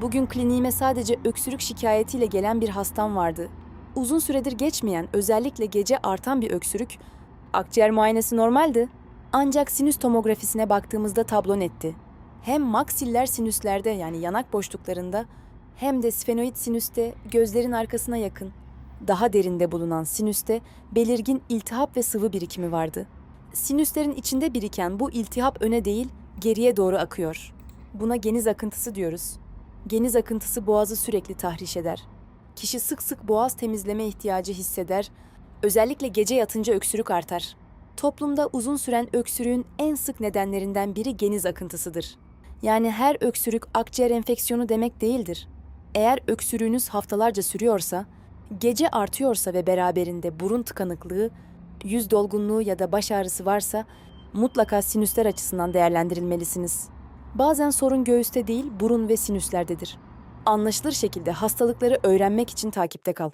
Bugün kliniğime sadece öksürük şikayetiyle gelen bir hastam vardı. Uzun süredir geçmeyen, özellikle gece artan bir öksürük. Akciğer muayenesi normaldi. Ancak sinüs tomografisine baktığımızda tablo netti. Hem maksiller sinüslerde yani yanak boşluklarında hem de sfenoid sinüste gözlerin arkasına yakın, daha derinde bulunan sinüste belirgin iltihap ve sıvı birikimi vardı. Sinüslerin içinde biriken bu iltihap öne değil, geriye doğru akıyor. Buna geniz akıntısı diyoruz. Geniz akıntısı boğazı sürekli tahriş eder. Kişi sık sık boğaz temizleme ihtiyacı hisseder, özellikle gece yatınca öksürük artar. Toplumda uzun süren öksürüğün en sık nedenlerinden biri geniz akıntısıdır. Yani her öksürük akciğer enfeksiyonu demek değildir. Eğer öksürüğünüz haftalarca sürüyorsa, gece artıyorsa ve beraberinde burun tıkanıklığı, yüz dolgunluğu ya da baş ağrısı varsa mutlaka sinüsler açısından değerlendirilmelisiniz. Bazen sorun göğüste değil, burun ve sinüslerdedir. Anlaşılır şekilde hastalıkları öğrenmek için takipte kal.